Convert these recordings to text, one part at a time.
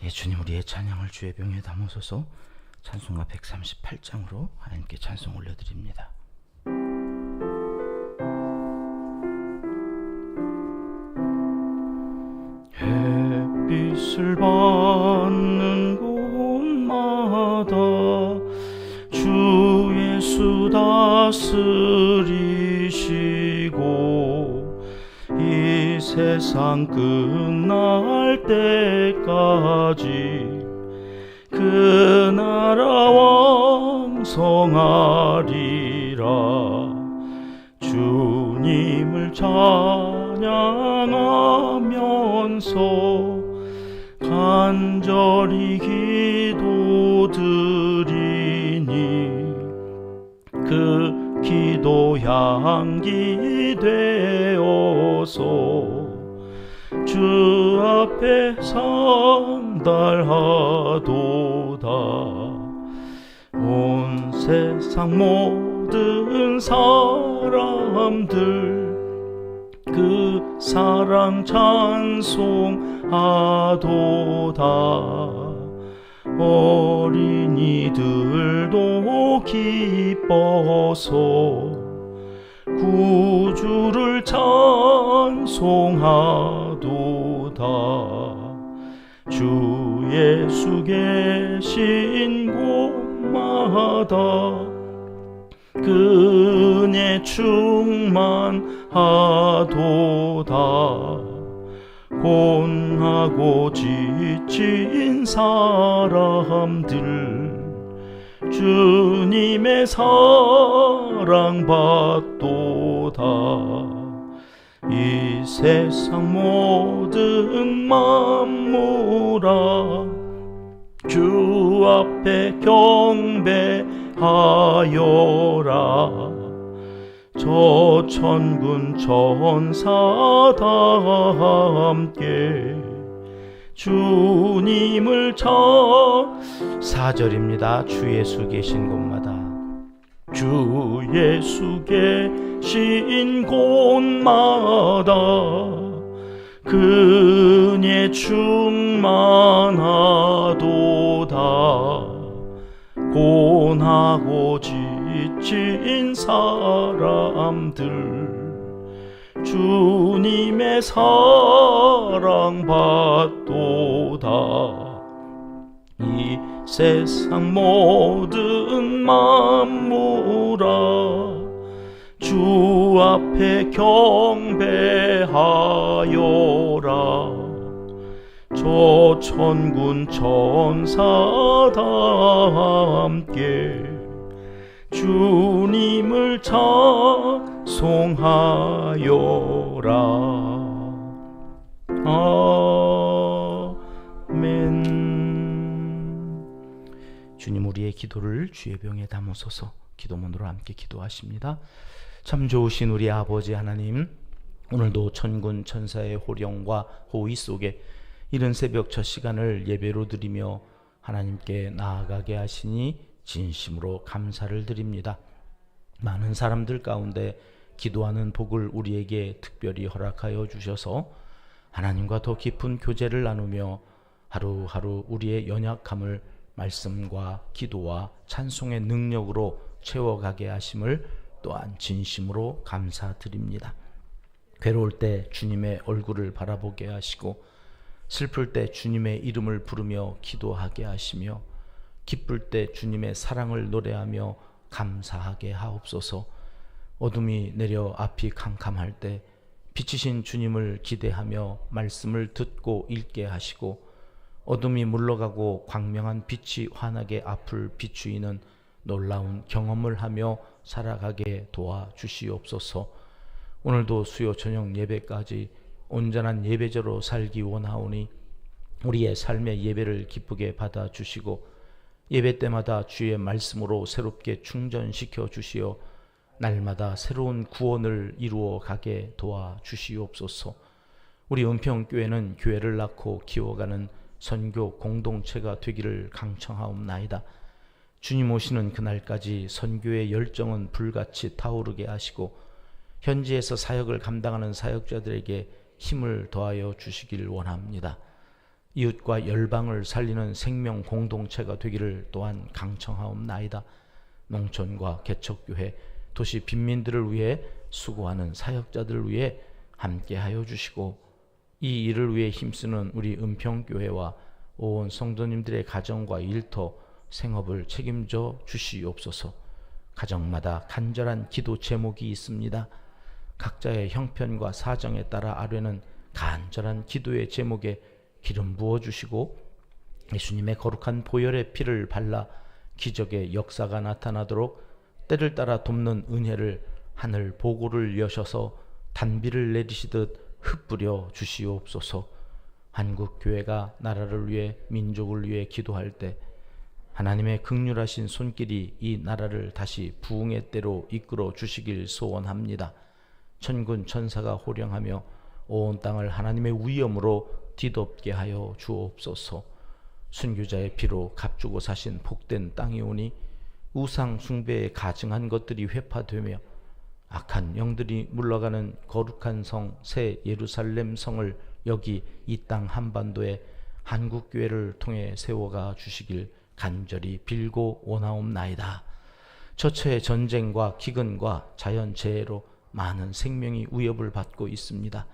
주님, 우리의 찬양을 주의 병에 담으소서. 찬송가 138장으로 하나님께 찬송 올려드립니다. 햇빛을 받는 곳마다 주 예수 다스리시고 이 세상 끝날 때까지 그 나라 왕성하리라. 주님을 찬양하면서 간절히 기도드리니 그 기도 향기 되어서 주 앞에 상달하도다. 온 세상 모든 사람들 그 사랑 찬송하도다. 어린이들도 기뻐서 구주를 찬송하도다. 주 예수 계신 곳마다 그 은혜 충만하도다. 곤하고 지친 사람들 주님의 사랑 받도다. 이 세상 모든 만물아 주 앞에 경배하여라. 저 천군 천사 다 함께 주님을 4절입니다. 주 예수 계신 곳마다 주 예수 계신 곳마다 그 은혜 충만하도다. 곤하고 지친 사람들 주님의 사랑 받도다. 이 세상 모든 만물아 주 앞에 경배하여라. 저 천군 천사 다 함께 주님을 찬송하여라. 아멘. 주님, 우리의 기도를 주의 병에 담으소서. 기도문으로 함께 기도하십니다. 참 좋으신 우리 아버지 하나님, 오늘도 천군 천사의 호령과 호의 속에 이른 새벽 첫 시간을 예배로 드리며 하나님께 나아가게 하시니 진심으로 감사를 드립니다. 많은 사람들 가운데 기도하는 복을 우리에게 특별히 허락하여 주셔서 하나님과 더 깊은 교제를 나누며 하루하루 우리의 연약함을 말씀과 기도와 찬송의 능력으로 채워가게 하심을 또한 진심으로 감사드립니다. 괴로울 때 주님의 얼굴을 바라보게 하시고 슬플 때 주님의 이름을 부르며 기도하게 하시며 기쁠 때 주님의 사랑을 노래하며 감사하게 하옵소서. 어둠이 내려 앞이 캄캄할 때 빛이신 주님을 기대하며 말씀을 듣고 읽게 하시고 어둠이 물러가고 광명한 빛이 환하게 앞을 비추이는 놀라운 경험을 하며 살아가게 도와주시옵소서. 오늘도 수요 저녁 예배까지 온전한 예배자로 살기 원하오니 우리의 삶의 예배를 기쁘게 받아주시고 예배 때마다 주의 말씀으로 새롭게 충전시켜 주시어 날마다 새로운 구원을 이루어 가게 도와주시옵소서. 우리 은평교회는 교회를 낳고 키워가는 선교 공동체가 되기를 강청하옵나이다. 주님 오시는 그날까지 선교의 열정은 불같이 타오르게 하시고 현지에서 사역을 감당하는 사역자들에게 힘을 더하여 주시길 원합니다. 이웃과 열방을 살리는 생명 공동체가 되기를 또한 강청하옵나이다. 농촌과 개척교회, 도시 빈민들을 위해 수고하는 사역자들을 위해 함께하여 주시고, 이 일을 위해 힘쓰는 우리 은평교회와 온 성도님들의 가정과 일터, 생업을 책임져 주시옵소서. 가정마다 간절한 기도 제목이 있습니다. 각자의 형편과 사정에 따라 아뢰는 간절한 기도의 제목에 기름 부어주시고, 예수님의 거룩한 보혈의 피를 발라 기적의 역사가 나타나도록 때를 따라 돕는 은혜를, 하늘 보고를 여셔서 단비를 내리시듯 흩뿌려 주시옵소서. 한국교회가 나라를 위해, 민족을 위해 기도할 때 하나님의 긍휼하신 손길이 이 나라를 다시 부흥의 때로 이끌어 주시길 소원합니다. 천군 천사가 호령하며 온 땅을 하나님의 위엄으로 뒤덮게 하여 주옵소서. 순교자의 피로 값주고 사신 복된 땅이 오니 우상 숭배에 가증한 것들이 회파되며 악한 영들이 물러가는 거룩한 성 새 예루살렘 성을 여기 이 땅 한반도에 한국교회를 통해 세워가 주시길 간절히 빌고 원하옵나이다. 처처의 전쟁과 기근과 자연재해로 많은 생명이 위협을 받고 있습니다.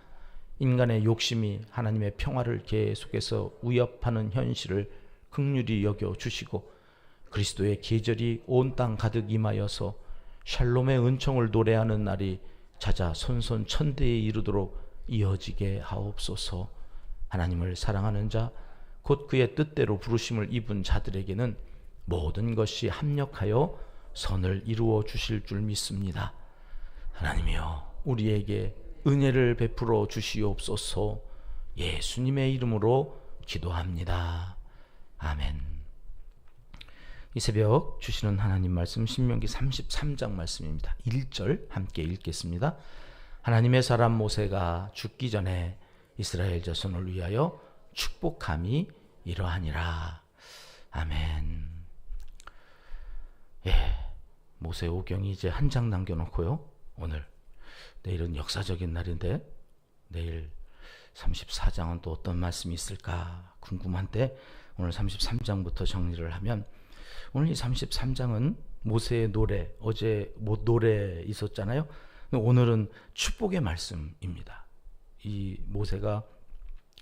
인간의 욕심이 하나님의 평화를 계속해서 위협하는 현실을 긍휼히 여겨 주시고, 그리스도의 계절이 온 땅 가득 임하여서 샬롬의 은총을 노래하는 날이 찾아 손손 천대에 이르도록 이어지게 하옵소서. 하나님을 사랑하는 자, 곧 그의 뜻대로 부르심을 입은 자들에게는 모든 것이 합력하여 선을 이루어 주실 줄 믿습니다. 하나님이여, 우리에게 은혜를 베풀어 주시옵소서. 예수님의 이름으로 기도합니다. 아멘. 이 새벽 주시는 하나님 말씀, 신명기 33장 말씀입니다. 1절 함께 읽겠습니다. 하나님의 사람 모세가 죽기 전에 이스라엘 자손을 위하여 축복함이 이러하니라. 아멘. 모세 오경이 이제 한 장 남겨놓고요. 내일은 역사적인 날인데, 내일 34장은 또 어떤 말씀이 있을까 궁금한데, 오늘 33장부터 정리를 하면, 오늘 이 33장은 모세의 노래, 어제 노래 있었잖아요. 오늘은 축복의 말씀입니다. 이 모세가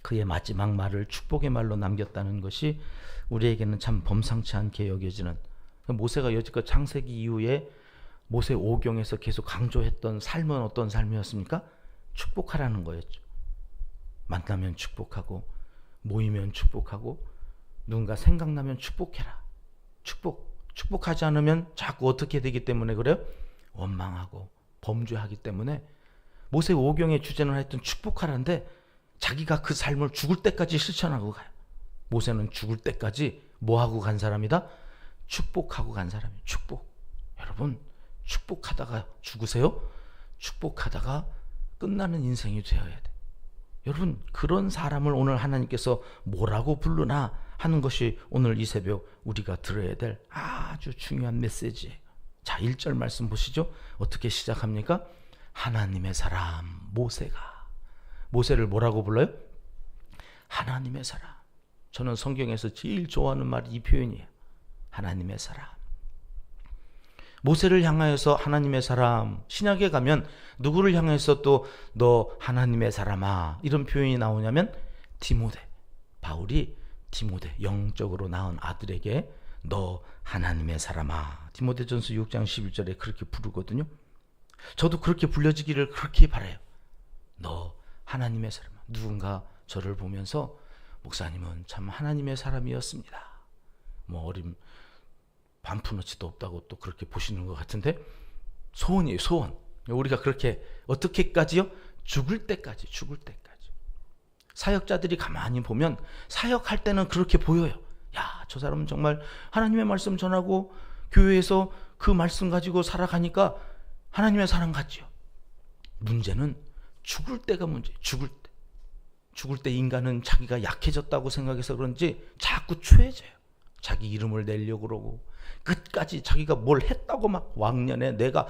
그의 마지막 말을 축복의 말로 남겼다는 것이 우리에게는 참 범상치 않게 여겨지는, 모세가 여지껏 창세기 이후에 모세 오경에서 계속 강조했던 삶은 어떤 삶이었습니까? 축복하라는 거였죠. 만나면 축복하고, 모이면 축복하고, 누군가 생각나면 축복해라. 축복하지 않으면 자꾸 어떻게 되기 때문에 그래요? 원망하고 범죄하기 때문에 모세 오경의 주제는 하여튼 축복하라는데, 자기가 그 삶을 죽을 때까지 실천하고 가요. 모세는 죽을 때까지 뭐하고 간 사람이다? 축복하고 간 사람이에요. 축복. 여러분, 축복하다가 죽으세요? 축복하다가 끝나는 인생이 되어야 돼. 여러분, 그런 사람을 오늘 하나님께서 뭐라고 부르나 하는 것이 오늘 이 새벽 우리가 들어야 될 아주 중요한 메시지예요. 자, 1절 말씀 보시죠. 어떻게 시작합니까? 하나님의 사람 모세가. 모세를 뭐라고 불러요? 하나님의 사람. 저는 성경에서 제일 좋아하는 말이 이 표현이에요. 하나님의 사람. 모세를 향하여서 하나님의 사람, 신약에 가면 누구를 향해서 또 너 하나님의 사람아 이런 표현이 나오냐면 디모데, 바울이 디모데, 영적으로 낳은 아들에게 너 하나님의 사람아, 디모데전서 6장 11절에 그렇게 부르거든요. 저도 그렇게 불려지기를 그렇게 바라요. 너 하나님의 사람아. 누군가 저를 보면서 목사님은 참 하나님의 사람이었습니다, 어림 반푼어치도 없다고 또 그렇게 보시는 것 같은데, 소원이에요, 소원. 우리가 그렇게 어떻게까지요? 죽을 때까지. 사역자들이 가만히 보면 사역할 때는 그렇게 보여요. 야, 저 사람은 정말 하나님의 말씀 전하고 교회에서 그 말씀 가지고 살아가니까 하나님의 사람 같지요. 문제는 죽을 때가 문제예요. 죽을 때 인간은 자기가 약해졌다고 생각해서 그런지 자꾸 추해져요. 자기 이름을 내려고 그러고, 끝까지 자기가 뭘 했다고 막 왕년에 내가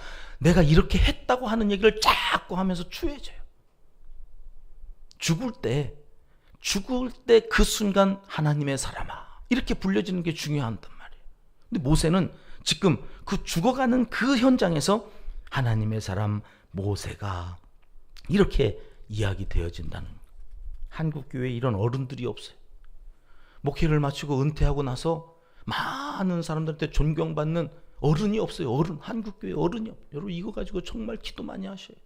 이렇게 했다고 하는 얘기를 자꾸 하면서 추해져요. 죽을 때 그 순간 하나님의 사람아 이렇게 불려지는 게 중요하단 말이에요. 근데 모세는 지금 그 죽어가는 그 현장에서 하나님의 사람 모세가 이렇게 이야기되어진다는 거예요. 한국 교회에 이런 어른들이 없어요. 목회를 마치고 은퇴하고 나서 많은 사람들한테 존경받는 어른이 없어요. 어른, 한국 교회 어른이 없어요. 여러분 이거 가지고 정말 기도 많이 하셔요.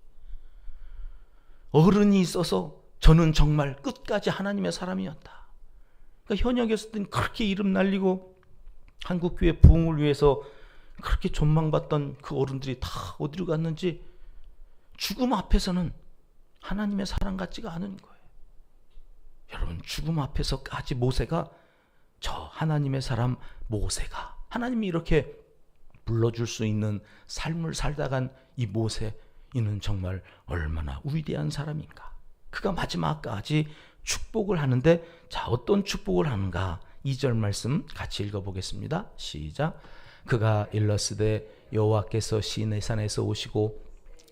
어른이 있어서 저는 정말 끝까지 하나님의 사람이었다. 그러니까 현역이었을 땐 그렇게 이름 날리고 한국 교회 부흥을 위해서 그렇게 존망받던 그 어른들이 다 어디로 갔는지 죽음 앞에서는 하나님의 사람 같지가 않은 거예요. 여러분 죽음 앞에서까지 모세가 저 하나님의 사람 모세가 하나님이 이렇게 불러줄 수 있는 삶을 살다 간 이 모세 이는 정말 얼마나 위대한 사람인가. 그가 마지막까지 축복을 하는데 자 어떤 축복을 하는가 2절 말씀 같이 읽어보겠습니다. 시작. 그가 일렀으되 여호와께서 시내산에서 오시고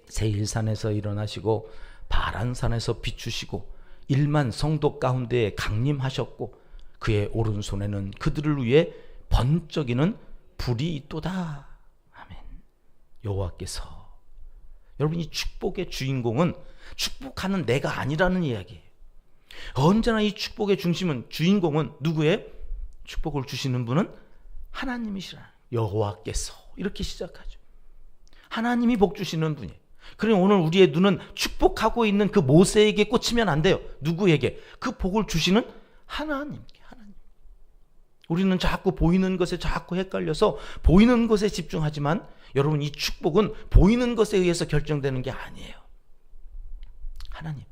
세일산에서 일어나시고 바란산에서 비추시고 1만 성도 가운데에 강림하셨고 그의 오른손에는 그들을 위해 번쩍이는 불이 있도다. 아멘. 여호와께서 여러분 이 축복의 주인공은 축복하는 내가 아니라는 이야기예요. 언제나 이 축복의 중심은 주인공은 누구예요? 축복을 주시는 분은 하나님이시라. 여호와께서 이렇게 시작하죠. 하나님이 복 주시는 분이에요. 그러니 오늘 우리의 눈은 축복하고 있는 그 모세에게 꽂히면 안 돼요. 누구에게? 그 복을 주시는 하나님께. 하나님. 우리는 자꾸 보이는 것에 자꾸 헷갈려서 보이는 것에 집중하지만 여러분 이 축복은 보이는 것에 의해서 결정되는 게 아니에요. 하나님.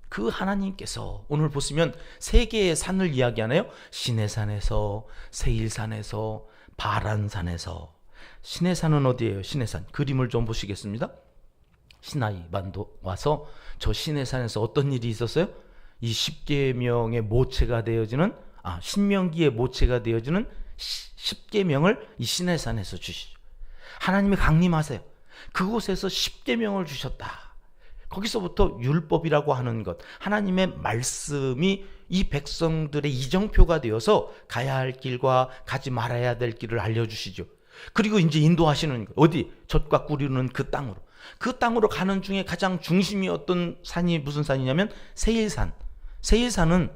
그 하나님께서 오늘 보시면 세 개의 산을 이야기하네요. 시내산에서, 세일산에서, 바란산에서. 시내산은 어디예요? 시내산. 그림을 좀 보시겠습니다. 시나이 반도 와서 저 시내산에서 어떤 일이 있었어요? 이 십계명의 모체가 되어지는 신명기의 모체가 되어지는 십계명을 이 시내산에서 주시죠. 하나님이 강림하세요. 그곳에서 십계명을 주셨다. 거기서부터 율법이라고 하는 것, 하나님의 말씀이 이 백성들의 이정표가 되어서 가야 할 길과 가지 말아야 될 길을 알려주시죠. 그리고 이제 인도하시는 것, 어디? 젖과 꿀이는 그 땅으로. 그 땅으로 가는 중에 가장 중심이었던 산이 무슨 산이냐면 세일산. 세일산은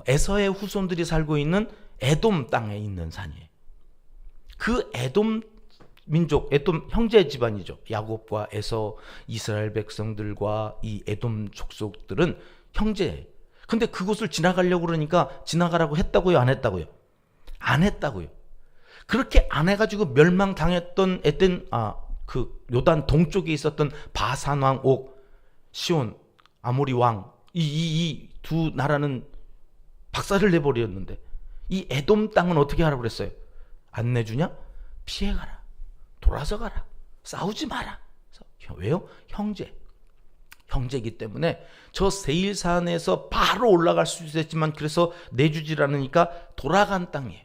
에서의 후손들이 살고 있는 에돔 땅에 있는 산이에요. 그 에돔 민족, 에돔 형제 집안이죠. 야곱과 에서, 이스라엘 백성들과 이 에돔 족속들은 형제예요. 근데 그곳을 지나가려고 그러니까 지나가라고 했다고요? 안 했다고요? 안 했다고요. 그렇게 안 해가지고 멸망당했던 그 요단 동쪽에 있었던 바산 왕 옥, 시온, 아모리 왕, 이 두 나라는 박살을 내버렸는데 이 에돔 땅은 어떻게 하라고 그랬어요? 안 내주냐? 피해가라. 돌아서 가라. 싸우지 마라. 왜요? 형제이기 때문에 저 세일산에서 바로 올라갈 수 있었지만 그래서 내주질 않으니까 돌아간 땅이에요.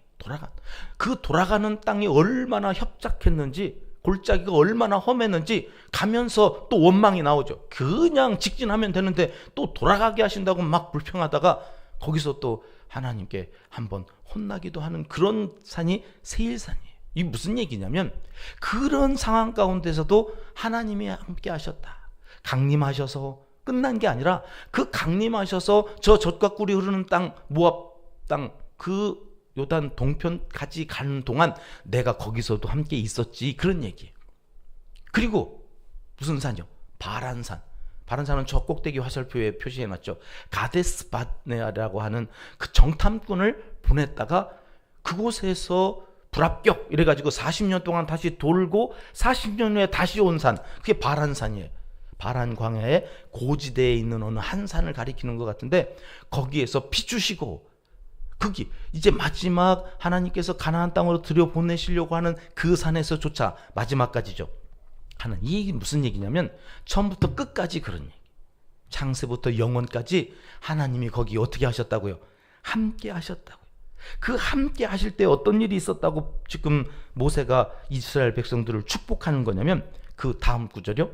그 돌아가는 땅이 얼마나 협착했는지 골짜기가 얼마나 험했는지 가면서 또 원망이 나오죠. 그냥 직진하면 되는데 또 돌아가게 하신다고 막 불평하다가 거기서 또 하나님께 한번 혼나기도 하는 그런 산이 세일산이에요. 이게 무슨 얘기냐면 그런 상황 가운데서도 하나님이 함께 하셨다. 강림하셔서 끝난 게 아니라 그 강림하셔서 저 젖과 꿀이 흐르는 땅, 모압 땅, 그 요단 동편까지 가는 동안 내가 거기서도 함께 있었지. 그런 얘기예요. 그리고 무슨 산이요? 바란산. 바란산은 저 꼭대기 화살표에 표시해놨죠. 가데스 바네아라고 하는 그 정탐꾼을 보냈다가 그곳에서 불합격 이래가지고 40년 동안 다시 돌고 40년 후에 다시 온 산, 그게 바란산이에요. 바란 광야의 고지대에 있는 어느 한 산을 가리키는 것 같은데 거기에서 비추시고 거기 이제 마지막 하나님께서 가나안 땅으로 들여보내시려고 하는 그 산에서조차 마지막까지죠. 하는 이 무슨 얘기냐면 처음부터 끝까지 그런 얘기. 창세부터 영원까지 하나님이 거기 어떻게 하셨다고요? 함께 하셨다고요. 그 함께 하실 때 어떤 일이 있었다고 지금 모세가 이스라엘 백성들을 축복하는 거냐면 그 다음 구절이요.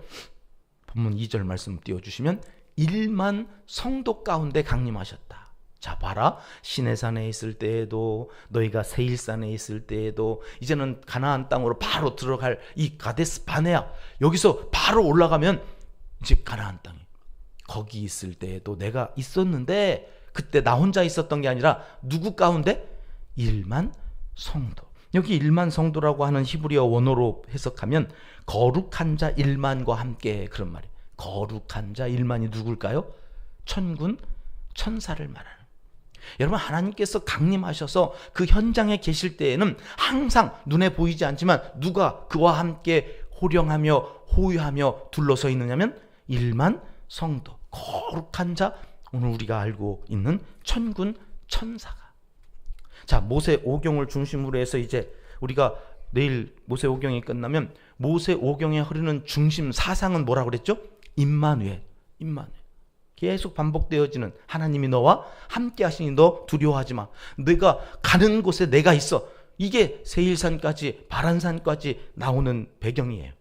본문 2절 말씀 띄워주시면 1만 성도 가운데 강림하셨다. 자, 봐라. 시내산에 있을 때에도, 너희가 세일산에 있을 때에도, 이제는 가나안 땅으로 바로 들어갈 이 가데스 바네아, 여기서 바로 올라가면 이제 가나안 땅에, 거기 있을 때에도 내가 있었는데, 그때 나 혼자 있었던 게 아니라 누구 가운데? 1만 성도. 여기 1만 성도라고 하는 히브리어 원어로 해석하면 거룩한 자 1만과 함께, 그런 말이에요. 거룩한 자 1만이 누굴까요? 천군 천사를 말하는. 여러분, 하나님께서 강림하셔서 그 현장에 계실 때에는 항상 눈에 보이지 않지만 누가 그와 함께 호령하며 호유하며 둘러서 있느냐면 1만 성도, 거룩한 자, 오늘 우리가 알고 있는 천군 천사가. 자, 모세 오경을 중심으로 해서 이제 우리가 내일 모세 오경이 끝나면 모세 오경에 흐르는 중심 사상은 뭐라고 그랬죠? 임마누엘. 계속 반복되어지는, 하나님이 너와 함께 하시니 너 두려워하지 마. 내가 가는 곳에 내가 있어. 이게 세일산까지 바란산까지 나오는 배경이에요.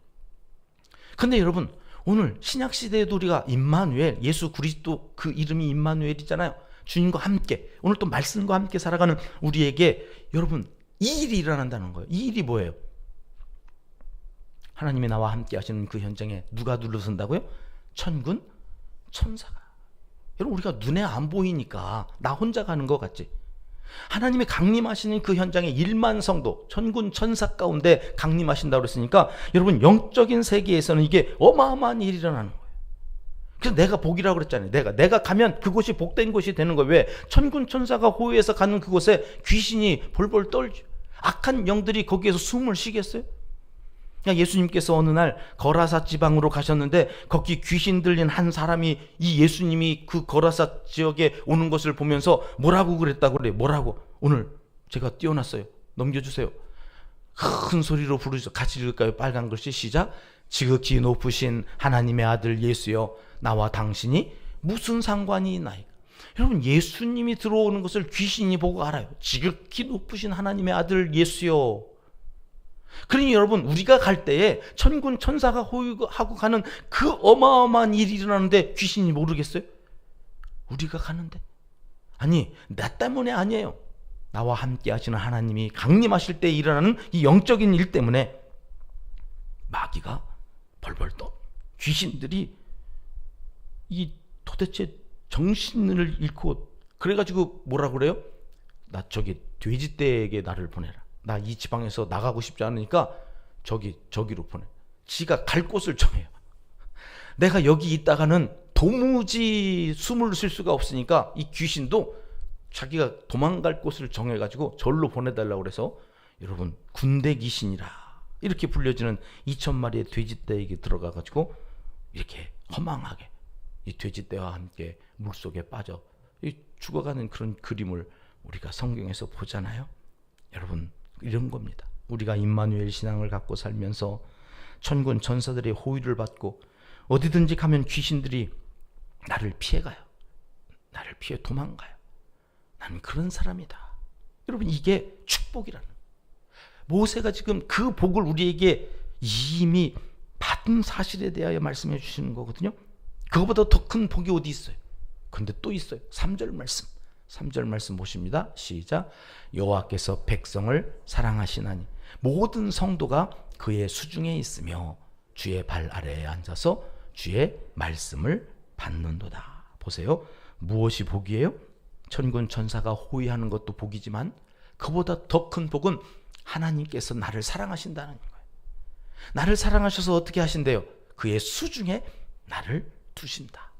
근데 여러분, 오늘 신약시대에도 우리가 임마누엘, 예수 그리스도 그 이름이 임마누엘이잖아요. 주님과 함께, 오늘 또 말씀과 함께 살아가는 우리에게 여러분, 이 일이 일어난다는 거예요. 이 일이 뭐예요? 하나님이 나와 함께 하시는 그 현장에 누가 둘러선다고요? 천군 천사가. 여러분, 우리가 눈에 안 보이니까 나 혼자 가는 것 같지? 하나님이 강림하시는 그 현장에 1만 성도, 천군 천사 가운데 강림하신다고 그랬으니까 여러분, 영적인 세계에서는 이게 어마어마한 일이 일어나는 거예요. 그래서 내가 복이라고 그랬잖아요. 내가 가면 그곳이 복된 곳이 되는 거예요. 왜? 천군 천사가 호위해서 가는 그곳에 귀신이 볼볼 떨죠. 악한 영들이 거기에서 숨을 쉬겠어요? 예수님께서 어느 날 거라사 지방으로 가셨는데 거기 귀신 들린 한 사람이 이 예수님이 그 거라사 지역에 오는 것을 보면서 뭐라고 그랬다고 그래요? 뭐라고? 오늘 제가 띄워놨어요. 넘겨주세요. 큰 소리로 부르죠. 같이 읽을까요? 빨간 글씨 시작. 지극히 높으신 하나님의 아들 예수여, 나와 당신이 무슨 상관이 있나이까? 여러분, 예수님이 들어오는 것을 귀신이 보고 알아요. 지극히 높으신 하나님의 아들 예수여. 그러니 여러분, 우리가 갈 때에 천군 천사가 호위하고 가는 그 어마어마한 일이 일어나는데 귀신이 모르겠어요? 우리가 가는데? 아니, 나 때문에 아니에요. 나와 함께 하시는 하나님이 강림하실 때 일어나는 이 영적인 일 때문에 마귀가 벌벌 떠, 귀신들이 이 도대체 정신을 잃고, 그래가지고 뭐라고 그래요? 나 저기 돼지떼에게 나를 보내라. 나 이 지방에서 나가고 싶지 않으니까 저기로 보내. 지가 갈 곳을 정해요. 내가 여기 있다가는 도무지 숨을 쉴 수가 없으니까 이 귀신도 자기가 도망갈 곳을 정해가지고 절로 보내달라고 그래서, 여러분, 군대 귀신이라 이렇게 불려지는 2,000마리의 돼지떼에게 들어가가지고 이렇게 허망하게 이 돼지떼와 함께 물속에 빠져 죽어가는 그런 그림을 우리가 성경에서 보잖아요. 여러분, 이런 겁니다. 우리가 임마누엘 신앙을 갖고 살면서 천군 천사들의 호위를 받고 어디든지 가면 귀신들이 나를 피해가요. 나를 피해 도망가요. 나는 그런 사람이다. 여러분, 이게 축복이라는, 모세가 지금 그 복을 우리에게 이미 받은 사실에 대하여 말씀해 주시는 거거든요. 그거보다 더 큰 복이 어디 있어요? 근데 또 있어요. 3절 말씀 보십니다. 시작. 여호와께서 백성을 사랑하시나니 모든 성도가 그의 수중에 있으며 주의 발 아래에 앉아서 주의 말씀을 받는도다. 보세요. 무엇이 복이에요? 천군 천사가 호위하는 것도 복이지만 그보다 더 큰 복은 하나님께서 나를 사랑하신다는 거예요. 나를 사랑하셔서 어떻게 하신대요? 그의 수중에 나를 두신다.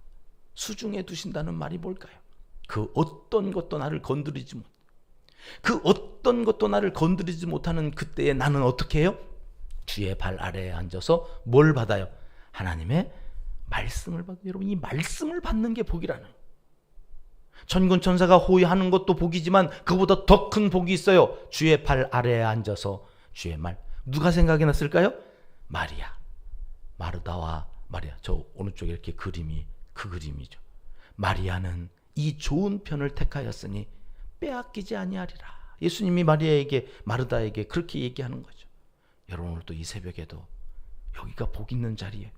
수중에 두신다는 말이 뭘까요? 그 어떤 것도 나를 건드리지 못, 그 어떤 것도 나를 건드리지 못하는 그때에 나는 어떻게 해요? 주의 발 아래에 앉아서 뭘 받아요? 하나님의 말씀을 받아요. 여러분, 이 말씀을 받는 게 복이라는 거예요. 천군 천사가 호위하는 것도 복이지만 그보다 더 큰 복이 있어요. 주의 발 아래에 앉아서 주의 말. 누가 생각이 났을까요? 마리아. 마르다와 마리아. 저 오른쪽에 이렇게 그림이 그 그림이죠. 마리아는 이 좋은 편을 택하였으니 빼앗기지 아니하리라. 예수님이 마르다에게 그렇게 얘기하는 거죠. 여러분, 오늘 또 이 새벽에도 여기가 복 있는 자리에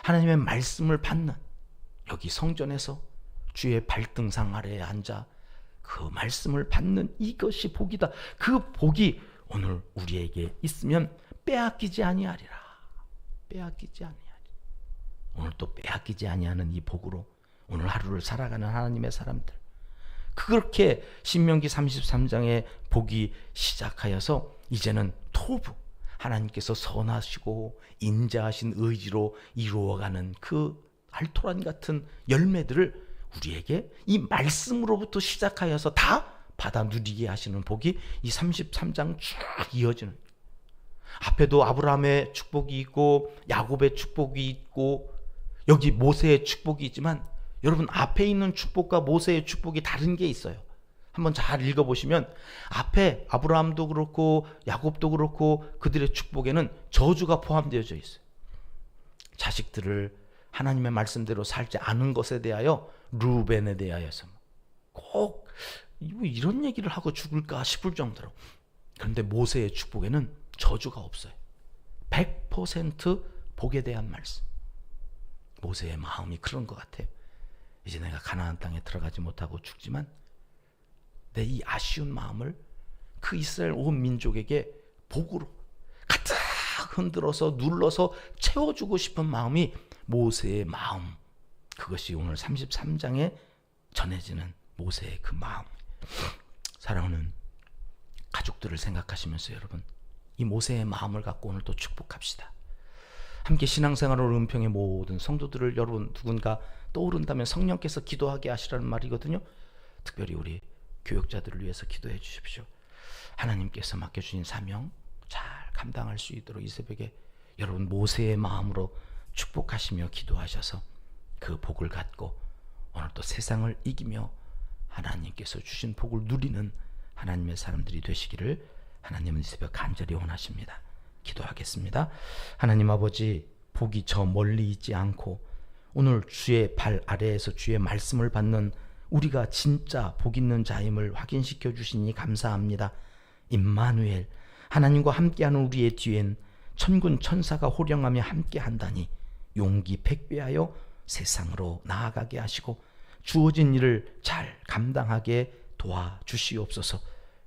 하나님의 말씀을 받는, 여기 성전에서 주의 발등상 아래에 앉아 그 말씀을 받는 이것이 복이다. 그 복이 오늘 우리에게 있으면 빼앗기지 아니하리라. 빼앗기지 아니하리라. 오늘 또 빼앗기지 아니하는 이 복으로 오늘 하루를 살아가는 하나님의 사람들, 그렇게 신명기 33장의 복이 시작하여서 이제는 토부, 하나님께서 선하시고 인자하신 의지로 이루어가는 그 알토란 같은 열매들을 우리에게 이 말씀으로부터 시작하여서 다 받아 누리게 하시는 복이 이 33장 쭉 이어지는, 앞에도 아브라함의 축복이 있고 야곱의 축복이 있고 여기 모세의 축복이 있지만, 여러분 앞에 있는 축복과 모세의 축복이 다른 게 있어요. 한번 잘 읽어보시면 앞에 아브라함도 그렇고 야곱도 그렇고 그들의 축복에는 저주가 포함되어져 있어요. 자식들을 하나님의 말씀대로 살지 않은 것에 대하여, 루벤에 대하여서 꼭 이런 얘기를 하고 죽을까 싶을 정도로. 그런데 모세의 축복에는 저주가 없어요. 100% 복에 대한 말씀. 모세의 마음이 그런 것 같아요. 이제 내가 가나안 땅에 들어가지 못하고 죽지만 내 이 아쉬운 마음을 그 이스라엘 온 민족에게 복으로 가득 흔들어서 눌러서 채워주고 싶은 마음이 모세의 마음. 그것이 오늘 33장에 전해지는 모세의 그 마음. 사랑하는 가족들을 생각하시면서 여러분, 이 모세의 마음을 갖고 오늘 또 축복합시다. 함께 신앙생활을 은평의 모든 성도들을 여러분 누군가 떠오른다면 성령께서 기도하게 하시라는 말이거든요. 특별히 우리 교역자들을 위해서 기도해 주십시오. 하나님께서 맡겨주신 사명 잘 감당할 수 있도록 이 새벽에 여러분 모세의 마음으로 축복하시며 기도하셔서 그 복을 갖고 오늘 또 세상을 이기며 하나님께서 주신 복을 누리는 하나님의 사람들이 되시기를 하나님은 이 새벽 간절히 원하십니다. 기도하겠습니다. 하나님 아버지, 복이 저 멀리 있지 않고 오늘 주의 발 아래에서 주의 말씀을 받는 우리가 진짜 복 있는 자임을 확인시켜 주시니 감사합니다. 임마누엘, 하나님과 함께하는 우리의 뒤엔 천군 천사가 호령하며 함께한다니 용기 백배하여 세상으로 나아가게 하시고 주어진 일을 잘 감당하게 도와주시옵소서.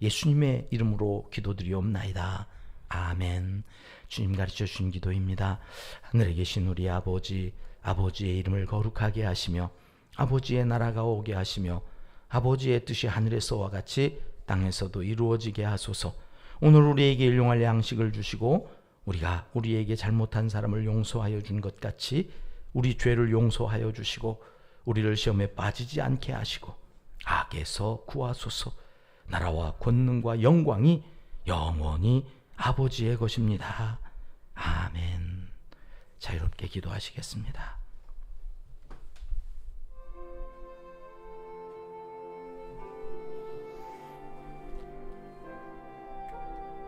예수님의 이름으로 기도드리옵나이다. 아멘. 주님 가르쳐 주신 기도입니다. 하늘에 계신 우리 아버지, 아버지의 이름을 거룩하게 하시며 아버지의 나라가 오게 하시며 아버지의 뜻이 하늘에서와 같이 땅에서도 이루어지게 하소서. 오늘 우리에게 일용할 양식을 주시고 우리가 우리에게 잘못한 사람을 용서하여 준 것 같이 우리 죄를 용서하여 주시고 우리를 시험에 빠지지 않게 하시고 악에서 구하소서. 나라와 권능과 영광이 영원히 아버지의 것입니다. 아멘. 자유롭게 기도하시겠습니다.